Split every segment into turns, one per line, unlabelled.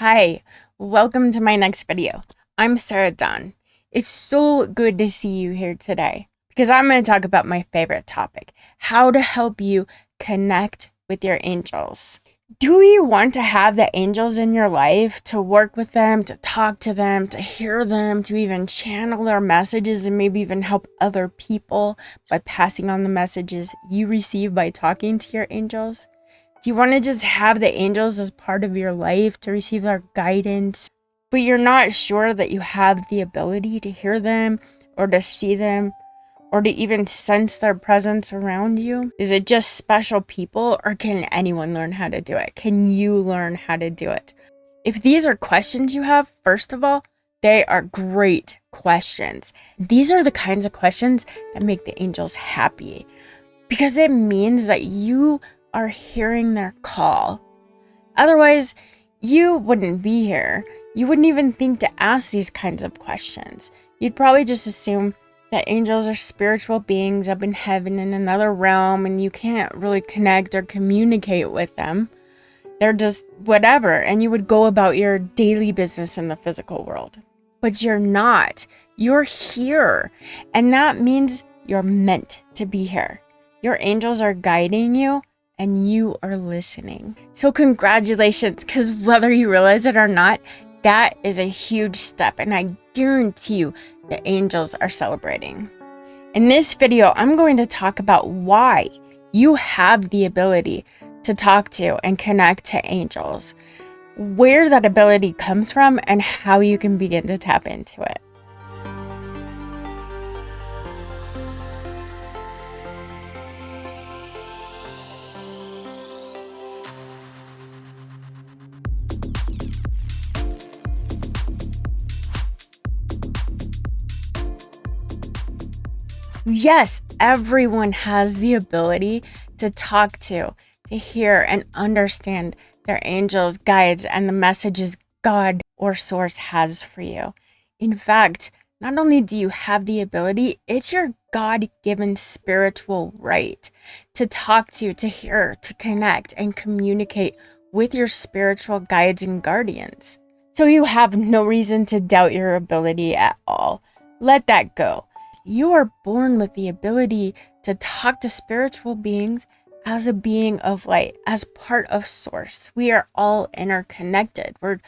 Hi, welcome to my next video. I'm Sarahdawn. It's so good to see you here today because I'm going to talk about my favorite topic, how to help you connect with your angels. Do you want to have the angels in your life, to work with them, to talk to them, to hear them, to even channel their messages and maybe even help other people by passing on the messages you receive by talking to your angels? Do you want to just have the angels as part of your life to receive their guidance, but you're not sure that you have the ability to hear them or to see them or to even sense their presence around you? Is it just special people, or can anyone learn how to do it? Can you learn how to do it? If these are questions you have, first of all, they are great questions. These are the kinds of questions that make the angels happy because it means that you are hearing their call. Otherwise, you wouldn't be here. You wouldn't even think to ask these kinds of questions. You'd probably just assume that angels are spiritual beings up in heaven in another realm and you can't really connect or communicate with them. They're just whatever, and you would go about your daily business in the physical world. But you're not. You're here, and that means you're meant to be here. Your angels are guiding you, and you are listening. So congratulations, because whether you realize it or not, that is a huge step, and I guarantee you the angels are celebrating. In this video, I'm going to talk about why you have the ability to talk to and connect to angels, where that ability comes from, and how you can begin to tap into it. Yes, everyone has the ability to talk to hear and understand their angels, guides, and the messages God or Source has for you. In fact, not only do you have the ability, it's your God-given spiritual right to talk to hear, to connect, and communicate with your spiritual guides and guardians. So you have no reason to doubt your ability at all. Let that go. You are born with the ability to talk to spiritual beings as a being of light, as part of Source. We are all interconnected. We're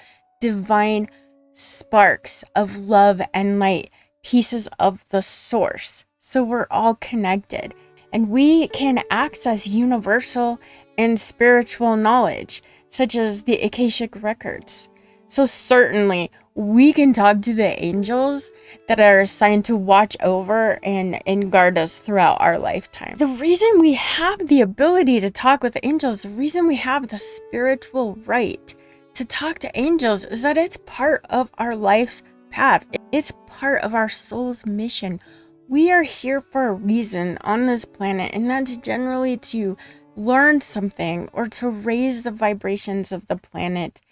divine sparks of love and light, pieces of the Source. So we're all connected, and we can access universal and spiritual knowledge, such as the Akashic records. So certainly, we can talk to the angels that are assigned to watch over and guard us throughout our lifetime. The reason we have the ability to talk with angels, the reason we have the spiritual right to talk to angels, is that it's part of our life's path. It's part of our soul's mission. We are here for a reason on this planet, and that's generally to learn something or to raise the vibrations of the planet,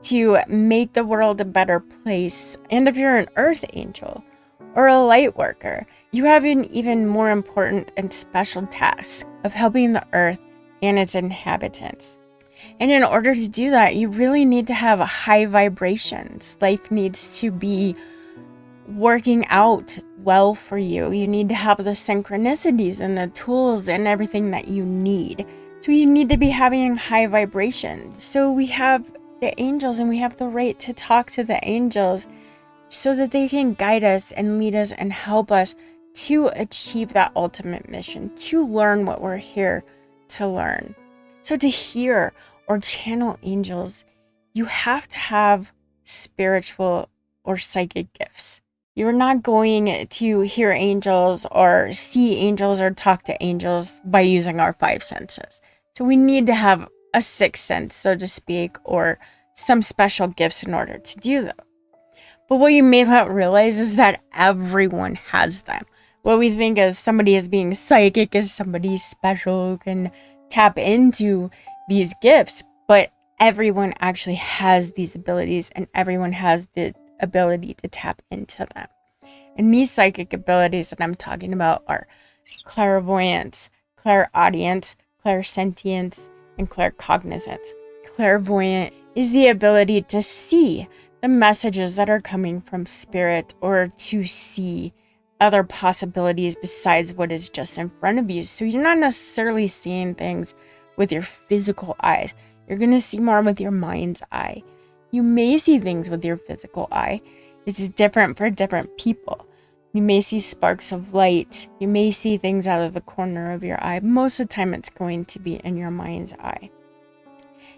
to make the world a better place. And if you're an earth angel or a light worker, you have an even more important and special task of helping the earth and its inhabitants. And in order to do that, you really need to have high vibrations. Life needs to be working out well for you. You need to have the synchronicities and the tools and everything that you need. So you need to be having high vibrations. So we have the angels, and we have the right to talk to the angels so that they can guide us and lead us and help us to achieve that ultimate mission, to learn what we're here to learn. So to hear or channel angels, you have to have spiritual or psychic gifts. You're not going to hear angels or see angels or talk to angels by using our five senses. So we need to have a sixth sense, so to speak, or some special gifts in order to do that. But what you may not realize is that everyone has them. What we think of somebody as being psychic is somebody special who can tap into these gifts, but everyone actually has these abilities, and everyone has the ability to tap into them. And these psychic abilities that I'm talking about are clairvoyance, clairaudience, clairsentience, and claircognizance. Clairvoyant is the ability to see the messages that are coming from spirit, or to see other possibilities besides what is just in front of you. So you're not necessarily seeing things with your physical eyes. You're going to see more with your mind's eye. You may see things with your physical eye. It's different for different people. You may see sparks of light. You may see things out of the corner of your eye. Most of the time, it's going to be in your mind's eye.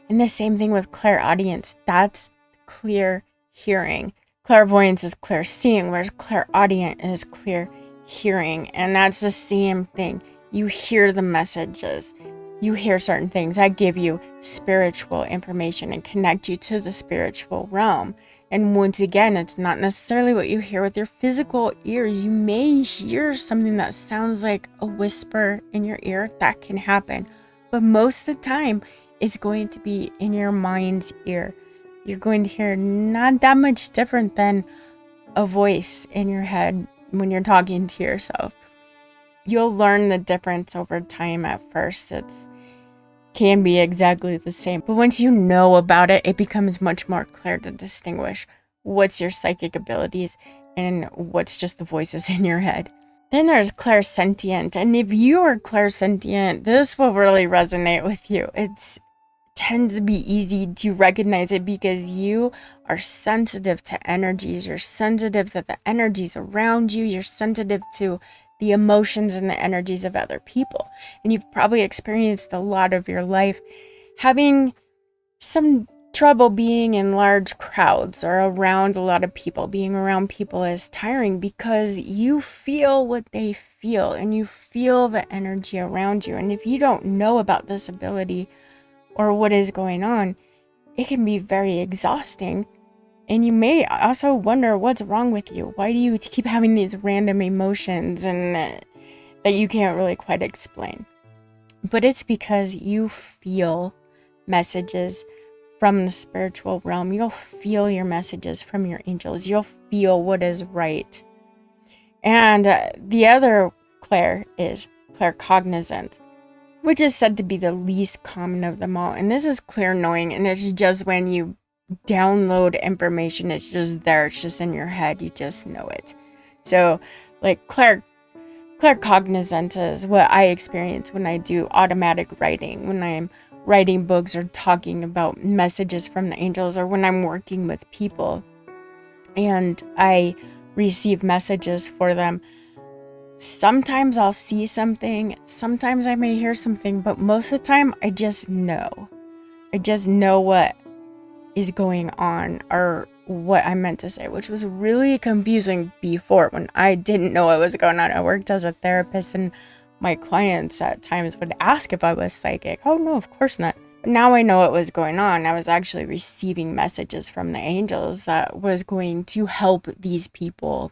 And the same thing with clairaudience. That's clear hearing. Clairvoyance is clear seeing, whereas clairaudient is clear hearing. And that's the same thing. You hear the messages. You hear certain things that give you spiritual information and connect you to the spiritual realm. And once again, it's not necessarily what you hear with your physical ears. You may hear something that sounds like a whisper in your ear. That can happen. But most of the time, it's going to be in your mind's ear. You're going to hear not that much different than a voice in your head when you're talking to yourself. You'll learn the difference over time. At first, it can be exactly the same. But once you know about it, it becomes much more clear to distinguish what's your psychic abilities and what's just the voices in your head. Then there's clairsentient. And if you are clairsentient, this will really resonate with you. It tends to be easy to recognize it because you are sensitive to energies. You're sensitive to the energies around you. You're sensitive to the emotions and the energies of other people. And you've probably experienced a lot of your life having some trouble being in large crowds or around a lot of people. Being around people is tiring because you feel what they feel and you feel the energy around you. And if you don't know about this ability or what is going on, it can be very exhausting. And you may also wonder what's wrong with you. Why do you keep having these random emotions and that you can't really quite explain? But it's because you feel messages from the spiritual realm. You'll feel your messages from your angels. You'll feel what is right. And the other clair is claircognizant, which is said to be the least common of them all. And this is clear knowing, and it's just when you download information, it's just there, it's just in your head, you just know it. So like claircognizant is what I experience when I do automatic writing, when I'm writing books or talking about messages from the angels, or when I'm working with people and I receive messages for them. Sometimes I'll see something, sometimes I may hear something, but most of the time I just know. I just know what is going on or what I meant to say, which was really confusing before when I didn't know what was going on. I worked as a therapist and my clients at times would ask if I was psychic. Oh no, of course not. But now I know what was going on. I was actually receiving messages from the angels that was going to help these people.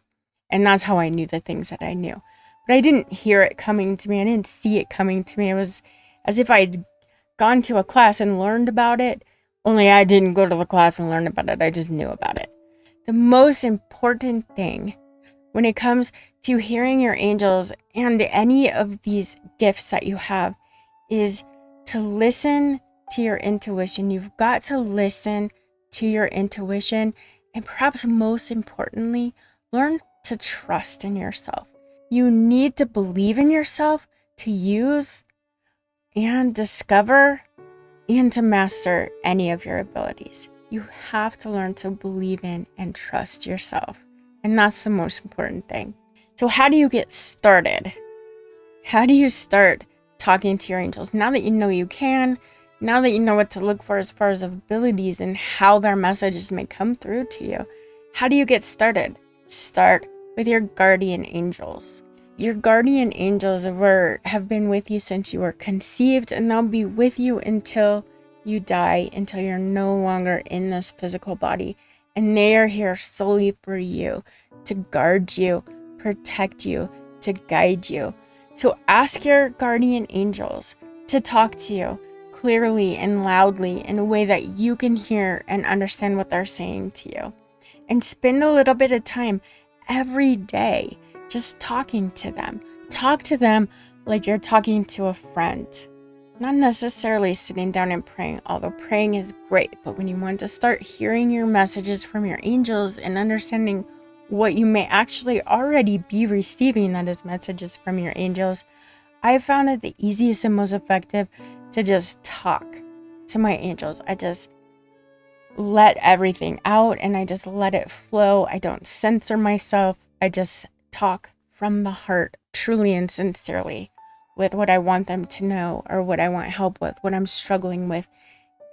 And that's how I knew the things that I knew. But I didn't hear it coming to me. I didn't see it coming to me. It was as if I'd gone to a class and learned about it, only I didn't go to the class and learn about it. I just knew about it. The most important thing when it comes to hearing your angels and any of these gifts that you have is to listen to your intuition. You've got to listen to your intuition, and perhaps most importantly, learn to trust in yourself. You need to believe in yourself to use and discover and to master any of your abilities. You have to learn to believe in and trust yourself. And that's the most important thing. So how do you get started? How do you start talking to your angels? Now that you know you can, now that you know what to look for as far as abilities and how their messages may come through to you, how do you get started? Start with your guardian angels. Your guardian angels have been with you since you were conceived, and they'll be with you until you die, until you're no longer in this physical body. And they are here solely for you, to guard you, protect you, to guide you. So ask your guardian angels to talk to you clearly and loudly in a way that you can hear and understand what they're saying to you. And spend a little bit of time every day just talking to them. Talk to them like you're talking to a friend. Not necessarily sitting down and praying, although praying is great, but when you want to start hearing your messages from your angels and understanding what you may actually already be receiving, that is messages from your angels, I found it the easiest and most effective to just talk to my angels. I just let everything out and I just let it flow. I don't censor myself. I just talk from the heart, truly and sincerely, with what I want them to know or what I want help with, what I'm struggling with.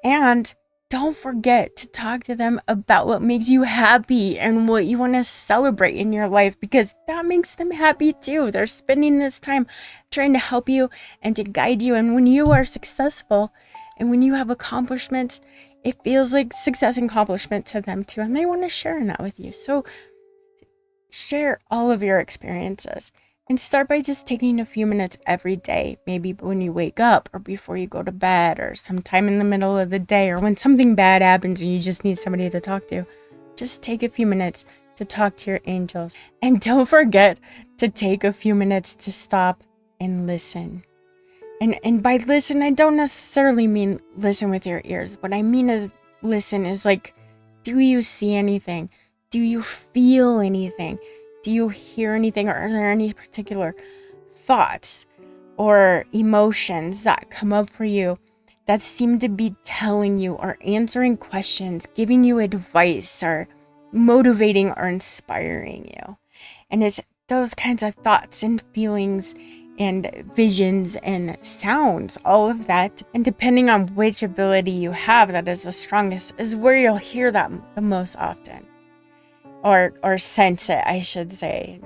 And don't forget to talk to them about what makes you happy and what you want to celebrate in your life, because that makes them happy too. They're spending this time trying to help you and to guide you. And when you are successful and when you have accomplishments, it feels like success and accomplishment to them too. And they want to share in that with you. So share all of your experiences. And start by just taking a few minutes every day, maybe when you wake up or before you go to bed or sometime in the middle of the day or when something bad happens and you just need somebody to talk to. Just take a few minutes to talk to your angels. And don't forget to take a few minutes to stop and listen. And by listen, I don't necessarily mean listen with your ears. What I mean is listen is like, do you see anything? Do you feel anything? Do you hear anything, or are there any particular thoughts or emotions that come up for you that seem to be telling you or answering questions, giving you advice or motivating or inspiring you? And it's those kinds of thoughts and feelings and visions and sounds, all of that. And depending on which ability you have that is the strongest is where you'll hear that the most often. Or sense it, I should say,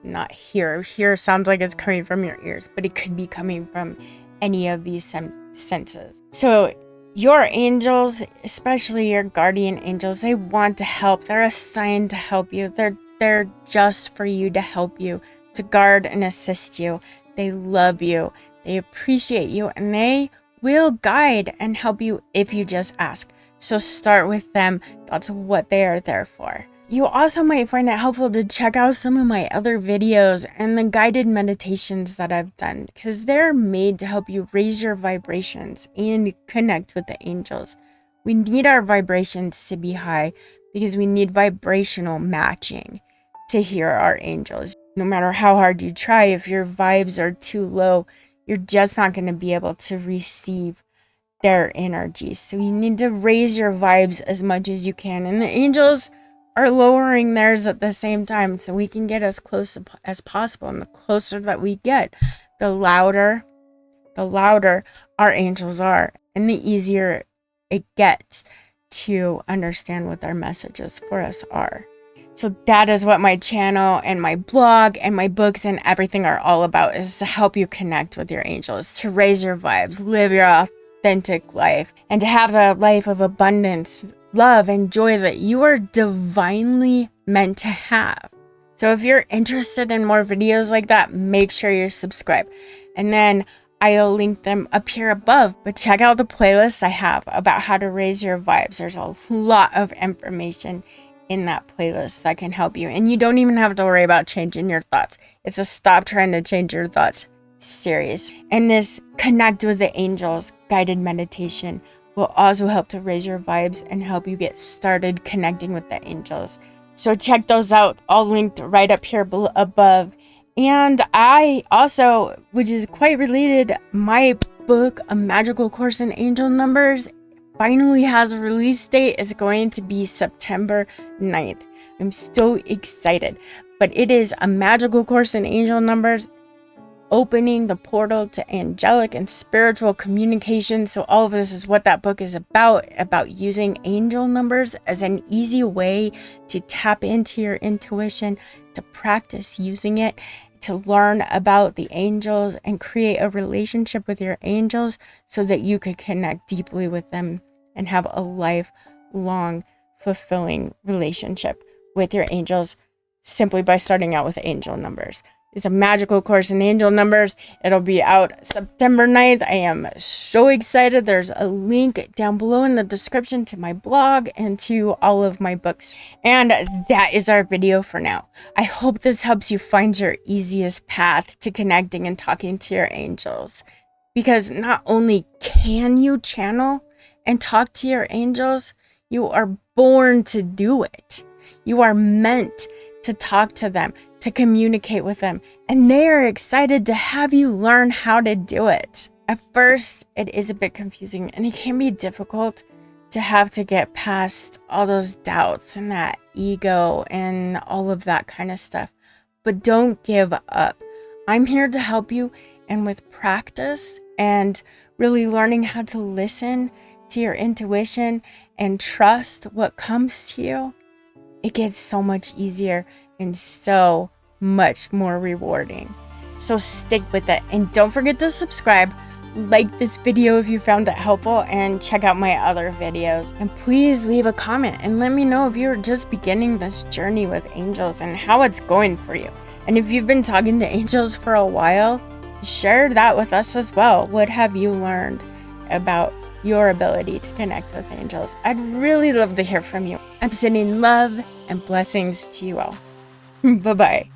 not hear. Hear sounds like it's coming from your ears, but it could be coming from any of these senses. So your angels, especially your guardian angels, they want to help. They're assigned to help you. They're just for you, to help you, to guard and assist you. They love you. They appreciate you, and they will guide and help you if you just ask. So start with them. That's what they are there for. You also might find it helpful to check out some of my other videos and the guided meditations that I've done, because they're made to help you raise your vibrations and connect with the angels. We need our vibrations to be high because we need vibrational matching to hear our angels. No matter how hard you try, if your vibes are too low, you're just not going to be able to receive their energy. So you need to raise your vibes as much as you can. And the angels are lowering theirs at the same time, so we can get as close as possible. And the closer that we get, the louder our angels are, and the easier it gets to understand what their messages for us are. So that is what my channel and my blog and my books and everything are all about, is to help you connect with your angels, to raise your vibes, live your authentic life, and to have a life of abundance, love, and joy that you are divinely meant to have. So if you're interested in more videos like that, make sure you're subscribed. And then I'll link them up here above. But check out the playlists I have about how to raise your vibes. There's a lot of information in that playlist that can help you. And you don't even have to worry about changing your thoughts. It's a stop trying to change your thoughts series. And this Connect with the Angels guided meditation will also help to raise your vibes and help you get started connecting with the angels. So check those out, all linked right up here above. And I also, which is quite related, my book, A Magical Course in Angel Numbers, finally has a release date. It's going to be September 9th. I'm so excited. But it is A Magical Course in Angel Numbers, opening the portal to angelic and spiritual communication. So all of this is what that book is about using angel numbers as an easy way to tap into your intuition, to practice using it, to learn about the angels and create a relationship with your angels so that you could connect deeply with them and have a lifelong fulfilling relationship with your angels simply by starting out with angel numbers. It's a magical course in angel numbers. It'll be out September 9th. I am so excited. There's a link down below in the description to my blog and to all of my books. And that is our video for now. I hope this helps you find your easiest path to connecting and talking to your angels. Because not only can you channel and talk to your angels, you are born to do it. You are meant to talk to them, to communicate with them, and they are excited to have you learn how to do it. At first, it is a bit confusing and it can be difficult to have to get past all those doubts and that ego and all of that kind of stuff. But don't give up. I'm here to help you, and with practice and really learning how to listen to your intuition and trust what comes to you, it gets so much easier and so much more rewarding. So stick with it, and don't forget to subscribe, like this video if you found it helpful, and check out my other videos. And please leave a comment and let me know if you're just beginning this journey with angels and how it's going for you. And if you've been talking to angels for a while, share that with us as well. What have you learned about your ability to connect with angels? I'd really love to hear from you. I'm sending love and blessings to you all. Bye-bye.